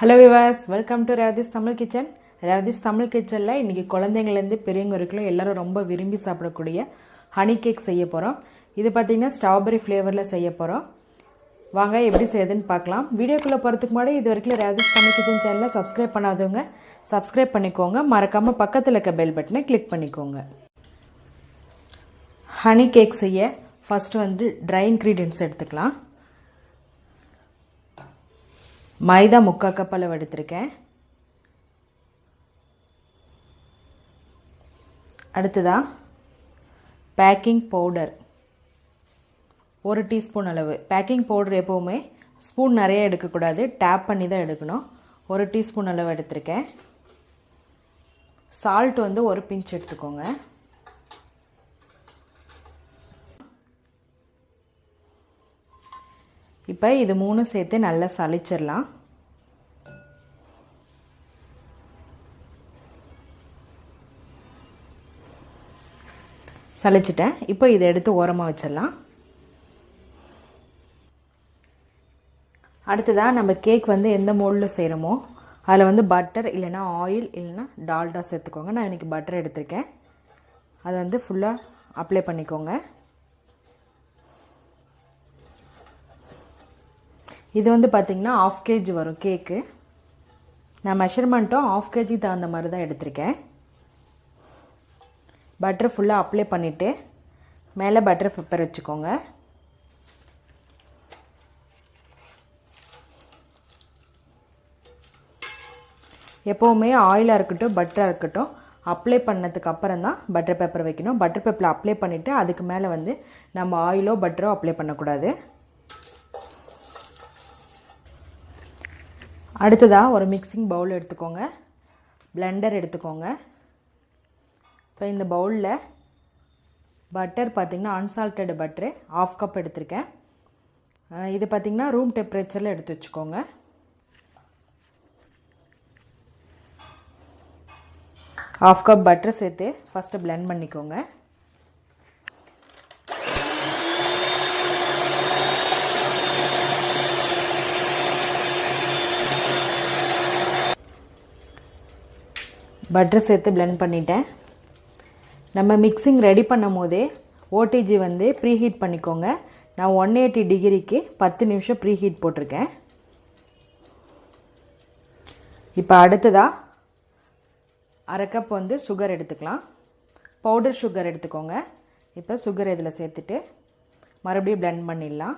Hello viewers, welcome to Revathis Tamil Kitchen. Revathis Tamil Kitchen la இன்னைக்கு குழந்தைங்கல இருந்து பெரியவங்க வரைக்கும் எல்லாரும் ரொம்ப விரும்பி சாப்பிடக்கூடிய ஹனி கேக் செய்ய போறோம். இது பாத்தீங்கன்னா ஸ்ட்ராபெரி ஃப்ளேவர்ல செய்ய போறோம். வாங்க எப்படி செய்யறதுன்னு பார்க்கலாம். வீடியோக்குள்ள போறதுக்கு முன்னாடி இதுவரைக்கும் Revathis Tamil Kitchen சேனலை Subscribe பண்ணாதவங்க Subscribe பண்ணிக்கோங்க. மறக்காம பக்கத்துல இருக்க பெல் பட்டனை கிளிக் பண்ணிக்கோங்க. ஹனி கேக் செய்ய ஃபர்ஸ்ட் வந்து dry ingredients எடுத்துக்கலாம். மைதா 3/4 கப் அளவு எடுத்துர்க்கேன். அடுத்ததா பேக்கிங் பவுடர் 1 டீஸ்பூன் அளவு. பேக்கிங் பவுடர் எப்பவுமே ஸ்பூன் நிறைய எடுக்க கூடாது, டேப் பண்ணி தான் எடுக்கணும். 1 டீஸ்பூன் அளவு எடுத்துர்க்கேன். சால்ட் வந்து 1 பிஞ்ச் எடுத்துக்கோங்க. இப்போ இது மூணு சேர்த்து நல்லா சலிச்சிரலாம். சலிச்சிட்டேன். இப்போ இதை எடுத்து ஓரமா வச்சிரலாம். அடுத்ததா நம்ம கேக் வந்து எந்த மோல்ட்ல செய்றோமோ அதுல வந்து பட்டர் இல்லனா ஆயில் இல்லனா டால்டா சேர்த்துக்கோங்க. நான் இன்னைக்கு பட்டர் எடுத்துர்க்கேன். அதை வந்து ஃபுல்லா அப்ளை பண்ணிக்கோங்க. இது வந்து பாத்தீங்கன்னா 1/2 kg வரும் கேக்கு. நான் மெஷர்மென்ட்டும் 1/2 kg தகுந்த மாதிரி தான் எடுத்துர்க்கேன். பட்டர் ஃபுல்லா அப்ளை பண்ணிட்டு மேலே பட்டர் பெப்பர் வச்சுக்கோங்க. எப்பவுமே ஆயிலா இருக்கட்டும் பட்டரா இருக்கட்டும் அப்ளை பண்ணதுக்கு அப்புறம் தான் பட்டர் பெப்பர் வைக்கணும். பட்டர் பெப்பர் அப்ளை பண்ணிட்டு அதுக்கு மேலே வந்து நம்ம ஆயிலோ பட்டரோ அப்ளை பண்ணக்கூடாது. அடுத்ததா ஒரு மிக்சிங் பவுல் எடுத்துக்கோங்க. பிளெண்டர் எடுத்துக்கோங்க. இப்போ இந்த பவுல்ல பட்டர் பாத்தீங்கன்னா அன்சால்ட்டட் பட்டர் 1/2 கப் எடுத்துர்க்கேன். இது பாத்தீங்கன்னா ரூம் டெம்பரேச்சர்ல எடுத்து வச்சுக்கோங்க. ½ கப் பட்டர் சேர்த்து ஃபர்ஸ்ட் blend பண்ணிக்கோங்க. பட்டர் சேர்த்து blend பண்ணிட்டேன். நம்ம மிக்சிங் ரெடி பண்ணும்போதே ஓடிஜி வந்து ப்ரீ ஹீட் பண்ணிக்கோங்க. நான் 180 டிகிரிக்கு 10 நிமிஷம் ப்ரீ ஹீட் போட்டுருக்கேன். இப்போ அடுத்ததா 1/2 கப் வந்து சுகர் எடுத்துக்கலாம். பவுடர் சுகர் எடுத்துக்கோங்க. இப்போ சுகர் இதில் சேர்த்துட்டு மறுபடியும் blend பண்ணிடலாம்.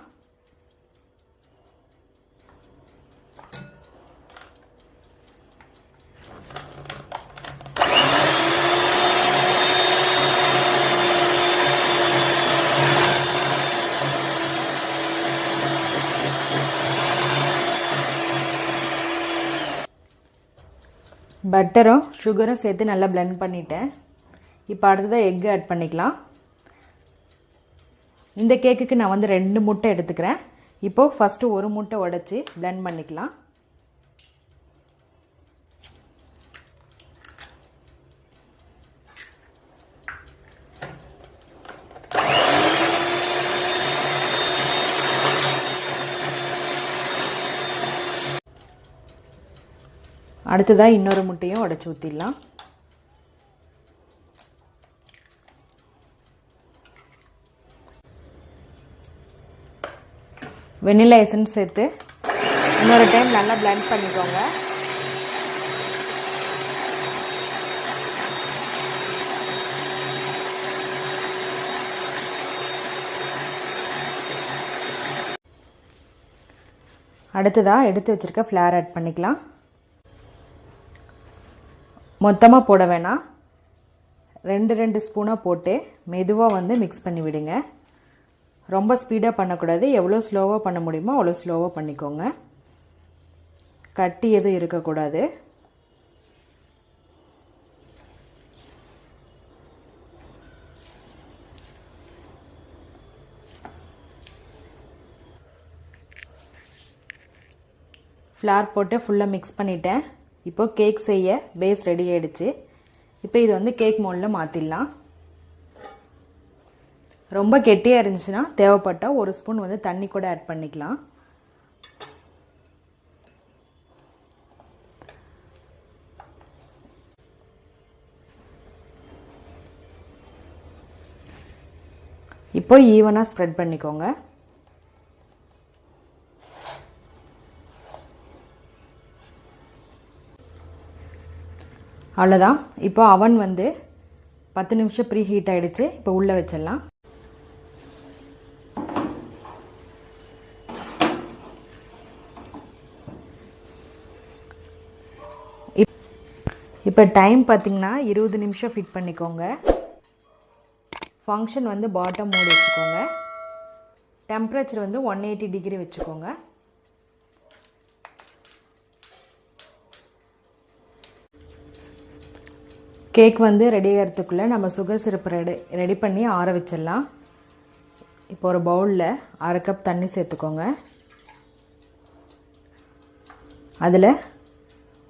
பட்டரும் சுகரும் சேர்த்து நல்லா blend பண்ணிட்டேன். இப்போ அடுத்ததா எக் ஆட் பண்ணிக்கலாம். இந்த கேக்குக்கு நான் வந்து 2 முட்டை எடுத்துக்கிறேன். இப்போ ஃபர்ஸ்ட் ஒரு முட்டை உடைச்சி blend பண்ணிக்கலாம். அடுத்ததா இன்னொரு முட்டையும் உடைச்சு ஊத்திடலாம். வெனிலா எசன்ஸ் சேர்த்து இன்னொரு டைம் நல்லா blend பண்ணிக்கோங்க. அடுத்ததா எடுத்து வச்சிருக்க ஃப்ளேர் ஆட் பண்ணிக்கலாம். மொத்தமா போட வேணாம். 2 ஸ்பூனா போட்டு மெதுவா வந்து mix பண்ணி விடுங்க. ரொம்ப ஸ்பீடா பண்ண கூடாது. எவ்வளவு ஸ்லோவா பண்ண முடியுமோ அவ்வளவு ஸ்லோவா பண்ணிக்கோங்க. கட்டி எதுவும் இருக்க கூடாது. ஃப்ளேர் போட்டு ஃபுல்லா mix பண்ணிட்டேன். இப்போ கேக் செய்ய பேஸ் ரெடி ஆயிடுச்சு. இப்போ இது வந்து கேக் மோல்ட்ல மாத்திடலாம். ரொம்ப கெட்டியா இருந்துச்சுனா தேவைப்பட்டா ஒரு ஸ்பூன் வந்து தண்ணி கூட ஆட் பண்ணிக்கலாம். இப்போ ஈவனாக ஸ்ப்ரெட் பண்ணிக்கோங்க. அவ்வளோதான். இப்போ அவன் வந்து 10 நிமிஷம் ப்ரீ ஹீட் ஆகிடுச்சு. இப்போ உள்ளே வச்சிடலாம். இப்போ டைம் பார்த்திங்கன்னா 20 நிமிஷம் ஃபிட் பண்ணிக்கோங்க. ஃபங்க்ஷன் வந்து பாட்டம் மோடு வச்சுக்கோங்க. டெம்பரேச்சர் வந்து 180 டிகிரி வச்சுக்கோங்க. கேக் வந்து ரெடி ஆகிறதுக்குள்ளே நம்ம சுகர் சிரப்பு ரெடி பண்ணி ஆற வச்சிடலாம். இப்போ ஒரு பவுலில் 1/2 கப் தண்ணி சேர்த்துக்கோங்க. அதில்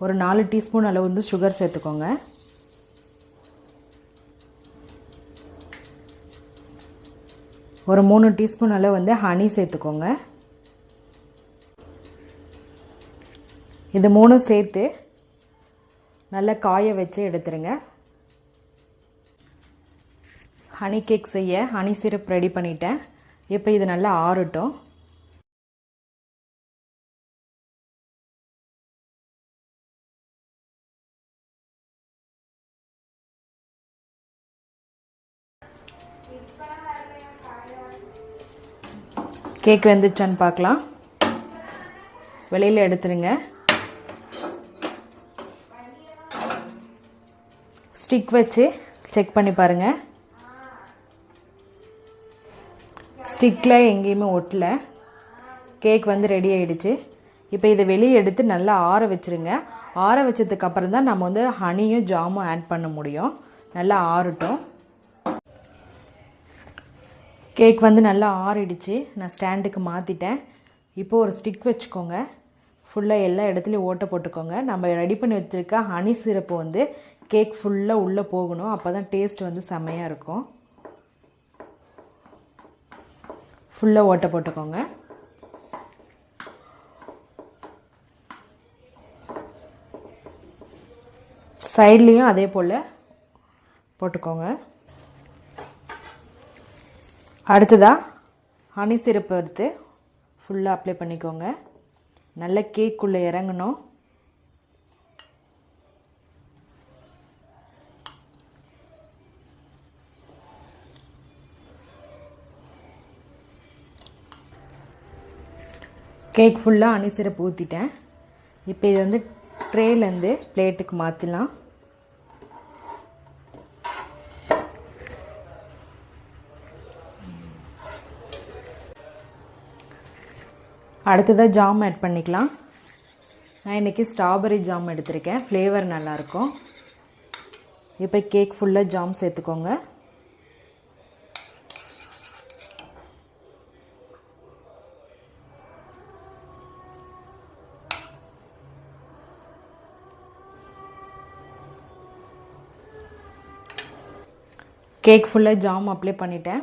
ஒரு 4 டீஸ்பூன் அளவு வந்து சுகர் சேர்த்துக்கோங்க. ஒரு 3 டீஸ்பூன் அளவு வந்து ஹனி சேர்த்துக்கோங்க. இது 3 சேர்த்து நல்லா காய வச்சு எடுத்துருங்க. ஹனி கேக் செய்ய ஹனி சிரப் ரெடி பண்ணிட்டேன். இப்போ இது நல்லா ஆறட்டும். கேக் வெந்துச்சான்னு பார்க்கலாம். வெளியில் எடுத்துருங்க. ஸ்டிக் வச்சு செக் பண்ணி பாருங்கள். ஸ்டிக்கில் எங்கேயுமே ஒட்டல. கேக் வந்து ரெடி ஆகிடுச்சு. இப்போ இதை வெளியே எடுத்து நல்லா ஆற வச்சுருங்க. ஆற வச்சதுக்கப்புறம் தான் நம்ம வந்து ஹனியும் ஜாமும் ஆட் பண்ண முடியும். நல்லா ஆறட்டும். கேக் வந்து நல்லா ஆறிடுச்சு. நான் ஸ்டாண்டுக்கு மாற்றிட்டேன். இப்போது ஒரு ஸ்டிக் வச்சுக்கோங்க. ஃபுல்லாக எல்லா இடத்துலையும் ஓட்டை போட்டுக்கோங்க. நம்ம ரெடி பண்ணி வச்சுருக்க ஹனி சிரப்பு வந்து கேக் ஃபுல்லாக உள்ளே போகணும். அப்போ தான் டேஸ்ட் வந்து செம்மையாக இருக்கும். ஃபுல்லாக ஓட்டை போட்டுக்கோங்க. சைட்லேயும் அதே போல் போட்டுக்கோங்க. அடுத்ததாக ஹனி சிரப்பு எடுத்து ஃபுல்லாக அப்ளை பண்ணிக்கோங்க. நல்ல கேக்குள்ளே இறங்கணும். கேக் ஃபுல்லாக ஹனி சிரப்பு ஊற்றிட்டேன். இப்போ இது வந்து ட்ரேலேருந்து பிளேட்டுக்கு மாற்றிடலாம். அடுத்ததாக ஜாம் ஆட் பண்ணிக்கலாம். நான் இன்றைக்கி ஸ்ட்ராபெரி ஜாம் எடுத்திருக்கேன். ஃப்ளேவர் நல்லாயிருக்கும். இப்போ கேக் ஃபுல்லாக ஜாம் சேர்த்துக்கோங்க. கேக் ஃபுல்லாக ஜாம் அப்ளை பண்ணிட்டேன்.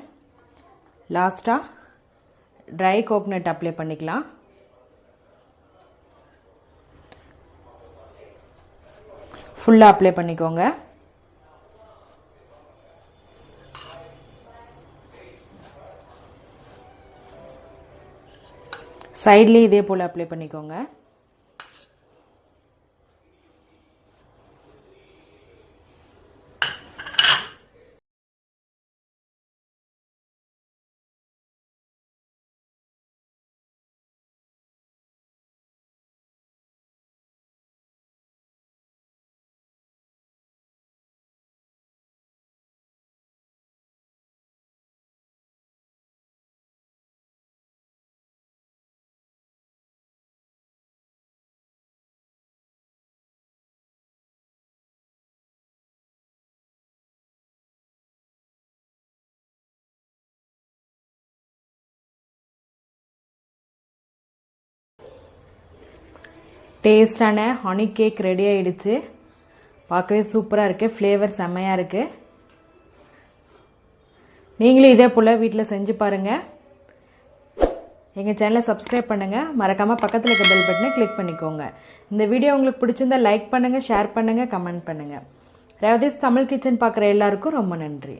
லாஸ்ட்டாக ட்ரை கோகனட் அப்ளை பண்ணிக்கலாம். ஃபுல்லாக அப்ளை பண்ணிக்கோங்க. சைட்லேயும் இதே போல் அப்ளை பண்ணிக்கோங்க. டேஸ்டான ஹனி கேக் ரெடி ஆகிடுச்சு. பார்க்கவே சூப்பராக இருக்குது. ஃப்ளேவர் செம்மையாக இருக்குது. நீங்களும் இதே போல் வீட்டில் செஞ்சு பாருங்கள். எங்கள் சேனலை சப்ஸ்கிரைப் பண்ணுங்கள். மறக்காமல் பக்கத்தில் இருக்க பெல் பட்டனை கிளிக் பண்ணிக்கோங்க. இந்த வீடியோ உங்களுக்கு பிடிச்சிருந்தால் லைக் பண்ணுங்கள், ஷேர் பண்ணுங்கள், கமெண்ட் பண்ணுங்கள். ரெவதிஸ் தமிழ் கிச்சன் பார்க்குற எல்லாருக்கும் ரொம்ப நன்றி.